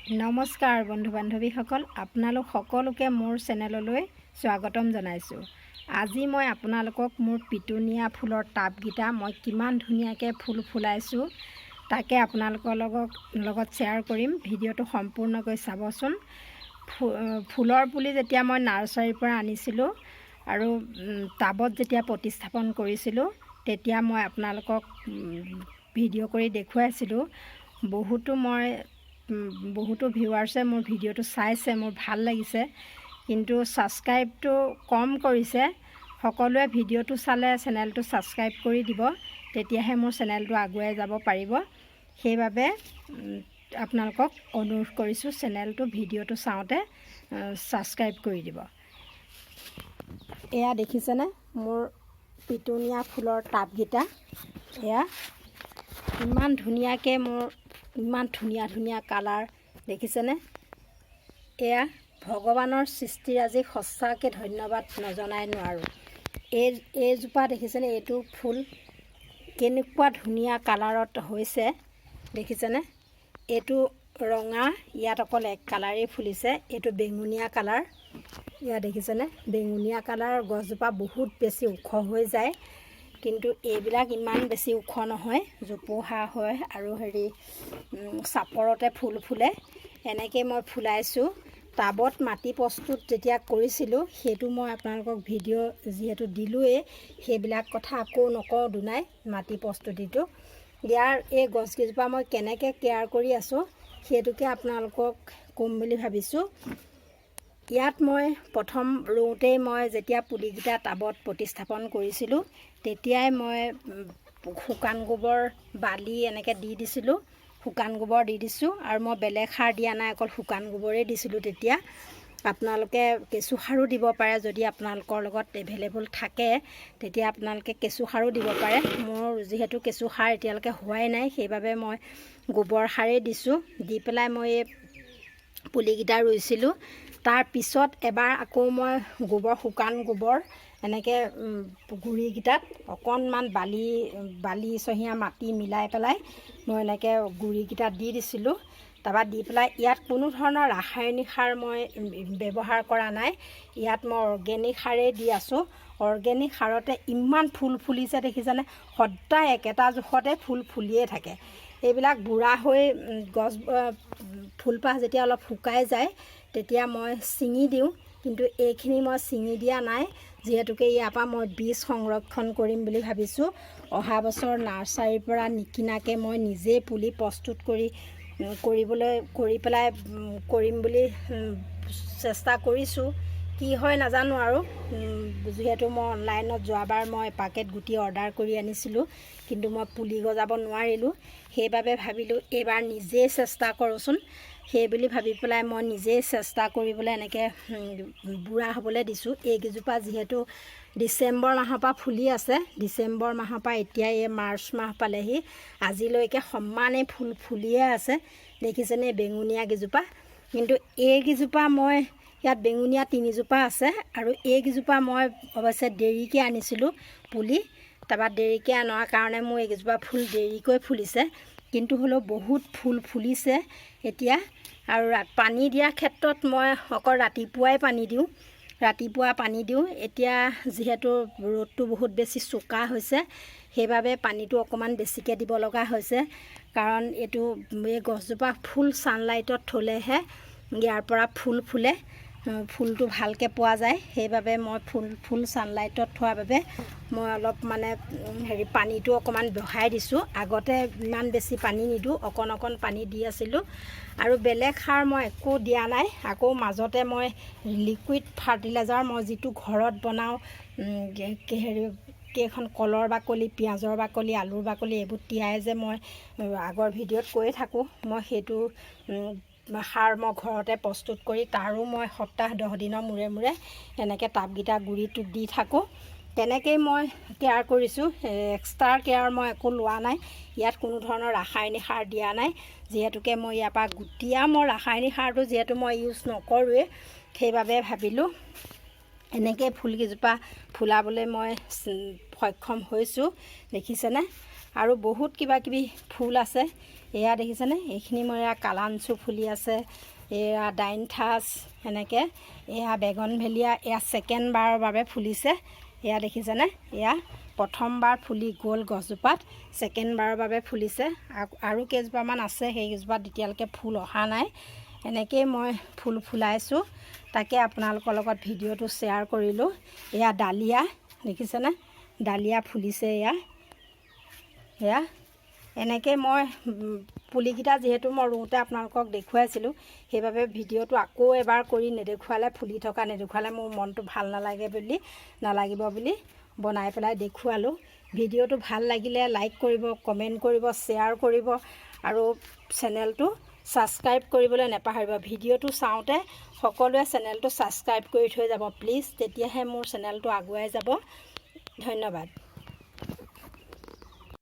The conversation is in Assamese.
নমস্কাৰ বন্ধু বান্ধৱীসকল, আপোনালোক সকলোকে মোৰ চেনেললৈ স্বাগতম জনাইছোঁ। আজি মই আপোনালোকক মোৰ পিটুনিয়া ফুলৰ টাবকেইটা মই কিমান ধুনীয়াকৈ ফুল ফুলাইছোঁ তাকে আপোনালোকৰ লগত শ্বেয়াৰ কৰিম। ভিডিঅ'টো সম্পূৰ্ণকৈ চাবচোন। ফুলৰ পুলি যেতিয়া মই নাৰ্চাৰীৰ পৰা আনিছিলোঁ আৰু টাবত যেতিয়া প্ৰতিস্থাপন কৰিছিলোঁ তেতিয়া মই আপোনালোকক ভিডিঅ' কৰি দেখুৱাইছিলোঁ। বহুতো ভিউৱাৰ্ছে মোৰ ভিডিঅ'টো চাইছে, মোৰ ভাল লাগিছে, কিন্তু ছাবস্ক্ৰাইবটো কম কৰিছে। সকলোৱে ভিডিঅ'টো চালে চেনেলটো ছাবস্ক্ৰাইব কৰি দিব, তেতিয়াহে মোৰ চেনেলটো আগুৱাই যাব পাৰিব। সেইবাবে আপোনালোকক অনুৰোধ কৰিছোঁ, চেনেলটো ভিডিঅ'টো চাওঁতে ছাবস্ক্ৰাইব কৰি দিব। এয়া দেখিছেনে মোৰ পিটুনিয়া ফুলৰ টাবকেইটা। এয়া ইমান ধুনীয়াকৈ ইমান ধুনীয়া কালাৰ দেখিছেনে। এয়া ভগৱানৰ সৃষ্টিৰাজিক সঁচাকৈ ধন্যবাদ নজনাই নোৱাৰোঁ। এইজোপা দেখিছেনে, এইটো ফুল কেনেকুৱা ধুনীয়া কালাৰত হৈছে দেখিছেনে। এইটো ৰঙা, ইয়াত অকল এক কালাৰেই ফুলিছে। এইটো বেঙুনীয়া কালাৰ, ইয়াত দেখিছেনে বেঙুনীয়া কালাৰ। গছজোপা বহুত বেছি ওখ হৈ যায়, কিন্তু এইবিলাক ইমান বেছি ওখ নহয়, জোপোহা হয় আৰু চাপৰতে ফুল ফুলে। এনেকৈ মই ফুলাইছোঁ। টাবত মাটি প্ৰস্তুত যেতিয়া কৰিছিলোঁ সেইটো মই আপোনালোকক ভিডিঅ' যিহেতু দিলোঁৱেই, সেইবিলাক কথা আকৌ নকওঁ দুনাই। মাটি প্ৰস্তুতিটো এই গছকেইজোপা মই কেনেকৈ কেয়াৰ কৰি আছোঁ সেইটোকে আপোনালোকক ক'ম বুলি ভাবিছোঁ। ইয়াত মই প্ৰথম ৰুওঁতেই মই যেতিয়া পুলিকেইটা টাবত প্ৰতিস্থাপন কৰিছিলোঁ তেতিয়াই মই শুকান গোবৰ, বালি এনেকৈ দি দিছিলোঁ। শুকান গোবৰ দি দিছোঁ আৰু মই বেলেগ সাৰ দিয়া নাই, অকল শুকান গোবৰেই দিছিলোঁ। তেতিয়া আপোনালোকে কেঁচু সাৰো দিব পাৰে, যদি আপোনালোকৰ লগত এভেইলেবল থাকে তেতিয়া আপোনালোকে কেঁচু সাৰো দিব পাৰে। মোৰ যিহেতু কেঁচু সাৰ এতিয়ালৈকে হোৱাই নাই, সেইবাবে মই গোবৰ সাৰেই দিছোঁ। দি পেলাই মই এই পুলিকেইটা ৰুইছিলোঁ। তাৰপিছত এবাৰ আকৌ মই শুকান গোবৰ এনেকৈ গুৰিকেইটাত অকণমান বালি চহীয়া মাটি মিলাই পেলাই মই এনেকৈ গুৰিকেইটাত দি দিছিলোঁ। তাৰপৰা দি পেলাই ইয়াত কোনো ধৰণৰ ৰাসায়নিক সাৰ মই ব্যৱহাৰ কৰা নাই। ইয়াত মই অৰ্গেনিক সাৰেই দি আছোঁ। অৰ্গেনিক সাৰতে ইমান ফুল ফুলিছে দেখিছেনে। সদায় একেটা জোখতে ফুল ফুলিয়ে থাকে। এইবিলাক বুঢ়া হৈ ফুলপাহ যেতিয়া অলপ শুকাই যায় তেতিয়া মই ছিঙি দিওঁ, কিন্তু এইখিনি মই ছিঙি দিয়া নাই, যিহেতুকে ইয়াৰ পৰা মই বীজ সংৰক্ষণ কৰিম বুলি ভাবিছোঁ। অহা বছৰ নাৰ্চাৰীৰ পৰা নিকিনাকৈ মই নিজেই পুলি প্ৰস্তুত কৰিম বুলি চেষ্টা কৰিছোঁ। কি হয় নাজানো আৰু, যিহেতু মই অনলাইনত যোৱাবাৰ মই এপাকেট গুটি অৰ্ডাৰ কৰি আনিছিলোঁ, কিন্তু মই পুলি গজাব নোৱাৰিলোঁ। সেইবাবে ভাবিলোঁ এইবাৰ নিজেই চেষ্টা কৰোঁচোন। সেই বুলি ভাবি পেলাই মই নিজেই চেষ্টা কৰিবলৈ এনেকৈ বুঢ়া হ'বলৈ দিছোঁ। এইকেইজোপা যিহেতু ডিচেম্বৰ মাহৰ পৰা ফুলি আছে, ডিচেম্বৰ মাহৰ পৰা এতিয়া এই মাৰ্চ মাহ পালেহি, আজিলৈকে সমানেই ফুলিয়ে আছে দেখিছেনে বেঙুনীয়া কেইজোপা। কিন্তু এইকেইজোপা মই ইয়াত বেঙুনীয়া 3জোপা আছে, আৰু এইকেইজোপা মই অৱশ্যে দেৰিকৈ আনিছিলোঁ পুলি। তাৰপৰা দেৰিকৈ অনাৰ কাৰণে মোৰ এইকেইজোপা ফুল দেৰিকৈ ফুলিছে, কিন্তু হ'লেও বহুত ফুল ফুলিছে এতিয়া। আৰু পানী দিয়াৰ ক্ষেত্ৰত মই অকল ৰাতিপুৱা পানী দিওঁ। এতিয়া যিহেতু ৰ'দটো বহুত বেছি চোকা হৈছে, সেইবাবে পানীটো অকণমান বেছিকৈ দিব লগা হৈছে। কাৰণ এই গছজোপা ফুল ছানলাইটত থ'লেহে ইয়াৰ পৰা ফুলে, ফুলটো ভালকৈ পোৱা যায়। সেইবাবে মই ফুল ছানলাইটত থোৱাৰ বাবে মই অলপ পানীটো অকণমান বঢ়াই দিছোঁ। আগতে ইমান বেছি পানী নিদিওঁ, অকণ পানী দি আছিলোঁ। আৰু বেলেগ সাৰ মই একো দিয়া নাই। আকৌ মাজতে মই লিকুইড ফাৰ্টিলাইজাৰ, মই যিটো ঘৰত বনাওঁ, কেইখন কলৰ বাকলি, পিঁয়াজৰ বাকলি, আলুৰ বাকলি এইবোৰ তিয়াই যে মই আগৰ ভিডিঅ'ত কৈয়ে থাকোঁ, মই সেইটো সাৰ মই ঘৰতে প্ৰস্তুত কৰি তাৰো মই সপ্তাহ 10 দিনৰ মূৰে এনেকৈ টাবকেইটা গুৰিটো দি থাকোঁ। তেনেকৈয়ে মই কেয়াৰ কৰিছোঁ। এক্সট্ৰা কেয়াৰ মই একো লোৱা নাই। ইয়াত কোনো ধৰণৰ ৰাসায়নিক সাৰ দিয়া নাই, যিহেতুকে মই ইয়াৰ পৰা মই ৰাসায়নিক সাৰটো যিহেতু মই ইউজ নকৰোঁৱেই, সেইবাবে ভাবিলোঁ এনেকৈ ফুলকেইজোপা ফুলাবলৈ মই সক্ষম হৈছোঁ দেখিছেনে। আৰু বহুত কিবা কিবি ফুল আছে। এয়া দেখিছেনে, এইখিনি মোৰ এয়া কালাঞ্চু ফুলি আছে, এয়া ডাইনথাছ, এনেকৈ এয়া বেগনভেলিয়া, এয়া ছেকেণ্ডবাৰৰ বাবে ফুলিছে। এয়া দেখিছেনে, এয়া প্ৰথমবাৰ ফুলি গ'ল গছজোপাত, ছেকেণ্ডবাৰৰ বাবে ফুলিছে। আৰু কেইজোপামান আছে, সেইকেইজোপাত এতিয়ালৈকে ফুল অহা নাই। এনেকৈয়ে মই ফুল ফুলাইছোঁ, তাকে আপোনালোকৰ লগত ভিডিঅ'টো শ্বেয়াৰ কৰিলোঁ। এয়া ডালিয়া দেখিছেনে, ডালিয়া ফুলিছে এয়া এনেকৈ মই পুলিকেইটা যিহেতু মই ৰুওঁতে আপোনালোকক দেখুৱাইছিলোঁ, সেইবাবে ভিডিঅ'টো আকৌ এবাৰ কৰি নেদেখুৱালে, ফুলি থকা নেদেখুৱালে মোৰ মনটো ভাল নালাগিব বুলি বনাই পেলাই দেখুৱালোঁ। ভিডিঅ'টো ভাল লাগিলে লাইক কৰিব, কমেণ্ট কৰিব, শ্বেয়াৰ কৰিব আৰু চেনেলটো ছাবস্ক্ৰাইব কৰিবলৈ নেপাহৰিব। ভিডিঅ'টো চাওঁতে সকলোৱে চেনেলটো ছাবস্ক্ৰাইব কৰি থৈ যাব প্লিজ, তেতিয়াহে মোৰ চেনেলটো আগুৱাই যাব। ধন্যবাদ।